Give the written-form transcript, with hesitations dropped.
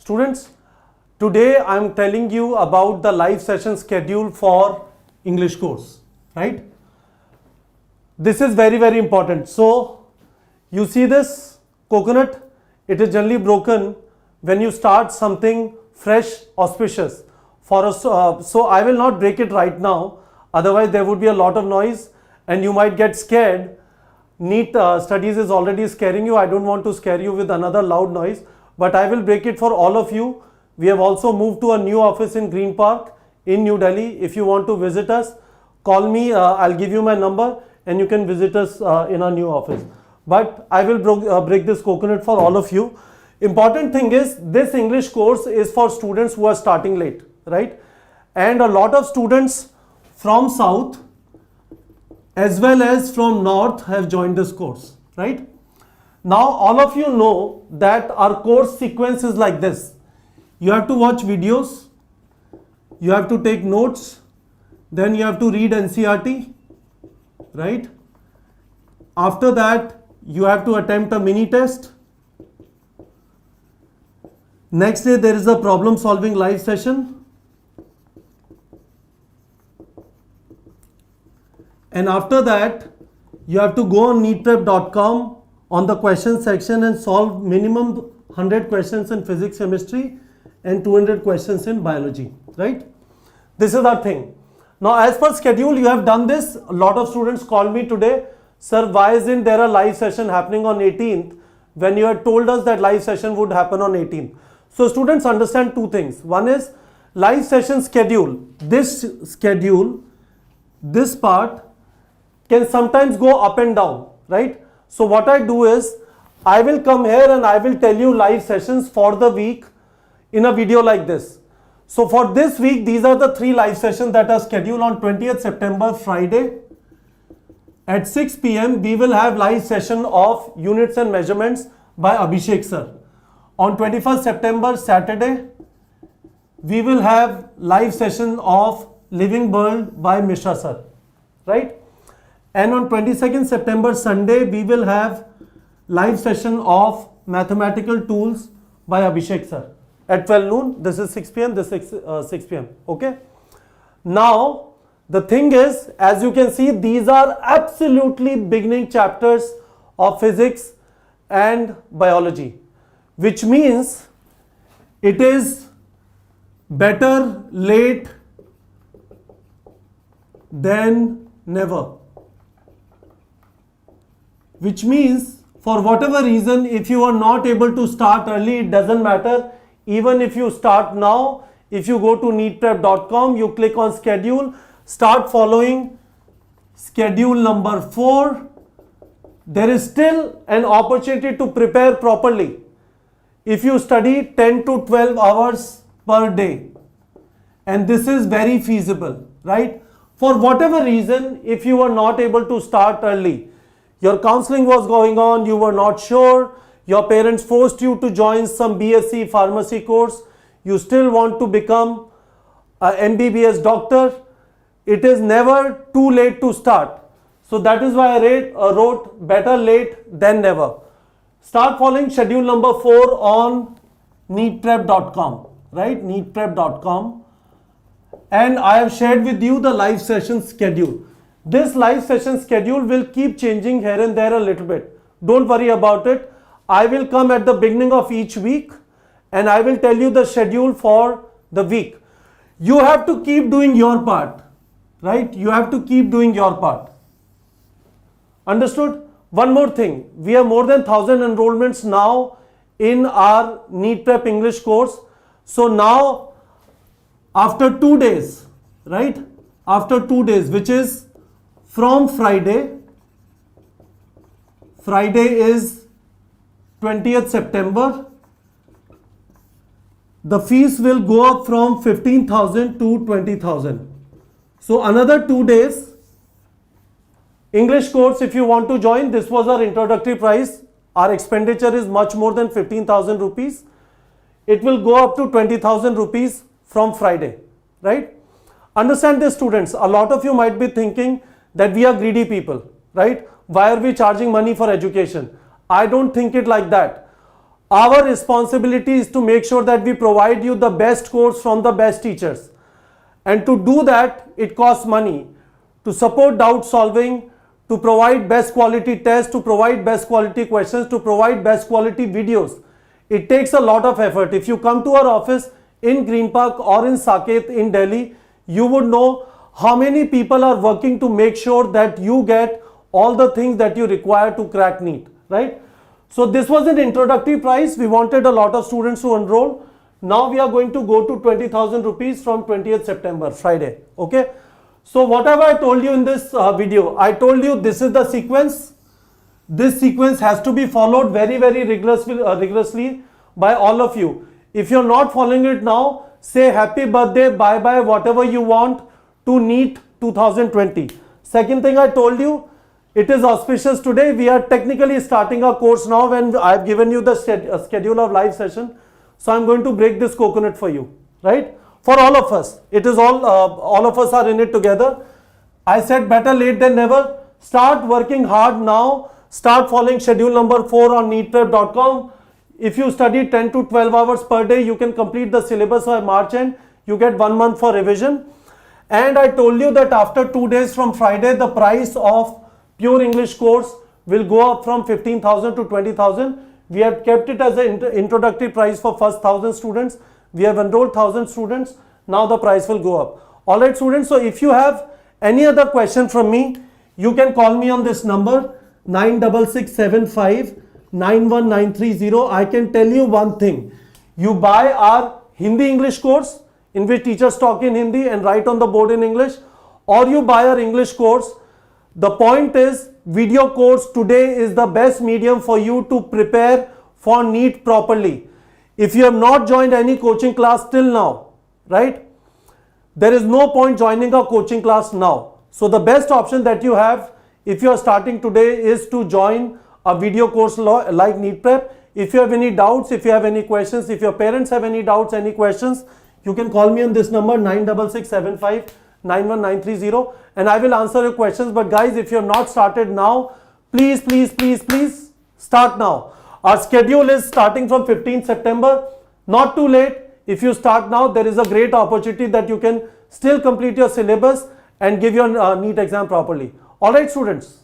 Students, today I am telling you about the live session schedule for English course, right? This is very, very important. So, you see this coconut, it is generally broken when you start something fresh, auspicious. For us, so I will not break it right now, otherwise there would be a lot of noise and you might get scared. NEET studies is already scaring you. I don't want to scare you with another loud noise, but I will break it for all of you. We have also moved to a new office in Green Park in New Delhi. If you want to visit us, call me, I'll give you my number and you can visit us in our new office. But I will break this coconut for all of you. Important thing is, this English course is for students who are starting late, right? And a lot of students from South as well as from North have joined this course, right? Now all of you know that our course sequence is like this. You have to watch videos, you have to take notes, then you have to read NCERT, right? After that, you have to attempt a mini test. Next day, there is a problem solving live session. And after that, you have to go on neetprep.com on the question section and solve minimum 100 questions in physics, chemistry and 200 questions in biology, right? This is our thing. Now, as per schedule, you have done this. A lot of students called me today, sir, why isn't there a live session happening on 18th when you had told us that live session would happen on 18th? So, students understand two things. One is live session schedule. This schedule, this part can sometimes go up and down, right? So what I do is, I will come here and I will tell you live sessions for the week in a video like this. So for this week, these are the 3 live sessions that are scheduled on 20th September, Friday. At 6 p.m. we will have live session of units and measurements by Abhishek sir. On 21st September, Saturday, we will have live session of Living World by Mishra sir, right? And on 22nd September, Sunday, we will have live session of Mathematical Tools by Abhishek sir at 12 noon. This is 6 p.m. This is 6 p.m. Okay. Now, the thing is, as you can see, these are absolutely beginning chapters of physics and biology, which means it is better late than never. Which means, for whatever reason, if you are not able to start early, it doesn't matter. Even if you start now, if you go to neetprep.com, you click on schedule, start following schedule number 4. There is still an opportunity to prepare properly. If you study 10 to 12 hours per day, and this is very feasible, right? For whatever reason, if you are not able to start early, your counseling was going on, you were not sure, your parents forced you to join some BSc pharmacy course, you still want to become an MBBS doctor, it is never too late to start. So that is why I wrote better late than never. Start following schedule number 4 on neetprep.com, right? Neetprep.com. And I have shared with you the live session schedule. This live session schedule will keep changing here and there a little bit. Don't worry about it. I will come at the beginning of each week and I will tell you the schedule for the week. You have to keep doing your part, right? You have to keep doing your part. Understood? One more thing. We have more than 1,000 enrollments now in our NEET Prep English course. So now, after 2 days, right? After 2 days, which is from Friday is 20th September, the fees will go up from 15,000 to 20,000. So another 2 days, English course, if you want to join, this was our introductory price. Our expenditure is much more than 15,000 rupees. It will go up to 20,000 rupees from Friday, right? Understand this, students. A lot of you might be thinking that we are greedy people, right? Why are we charging money for education? I don't think it like that. Our responsibility is to make sure that we provide you the best course from the best teachers. And to do that, it costs money. To support doubt solving, to provide best quality tests, to provide best quality questions, to provide best quality videos. It takes a lot of effort. If you come to our office in Green Park or in Saket in Delhi, you would know how many people are working to make sure that you get all the things that you require to crack NEET, right? So this was an introductory price. We wanted a lot of students to enroll. Now we are going to go to 20,000 rupees from 20th September, Friday, okay? So whatever I told you in this video, I told you this is the sequence. This sequence has to be followed very, very rigorously by all of you. If you're not following it now, say happy birthday, bye-bye, whatever you want to NEET 2020. Second thing I told you, it is auspicious today. We are technically starting our course now when I've given you the schedule of live session. So I'm going to break this coconut for you, right? For all of us. It is all of us are in it together. I said better late than never. Start working hard now. Start following schedule number 4 on neetprep.com. If you study 10 to 12 hours per day, you can complete the syllabus by March end. You get 1 month for revision. And I told you that after 2 days from Friday, the price of pure English course will go up from 15,000 to 20,000. We have kept it as an introductory price for first 1,000 students. We have enrolled 1,000 students. Now the price will go up. All right, students. So if you have any other question from me, you can call me on this number 96675 91930. I can tell you one thing. You buy our Hindi English course in which teachers talk in Hindi and write on the board in English, or you buy our English course. The point is, video course today is the best medium for you to prepare for NEET properly. If you have not joined any coaching class till now, right, there is no point joining a coaching class now. So the best option that you have if you are starting today is to join a video course like NEET Prep. If you have any doubts, if you have any questions, if your parents have any doubts, any questions, you can call me on this number 96675 91930 and I will answer your questions. But guys, if you have not started now, please start now. Our schedule is starting from 15th September. Not too late. If you start now, there is a great opportunity that you can still complete your syllabus and give your NEET exam properly. All right, students.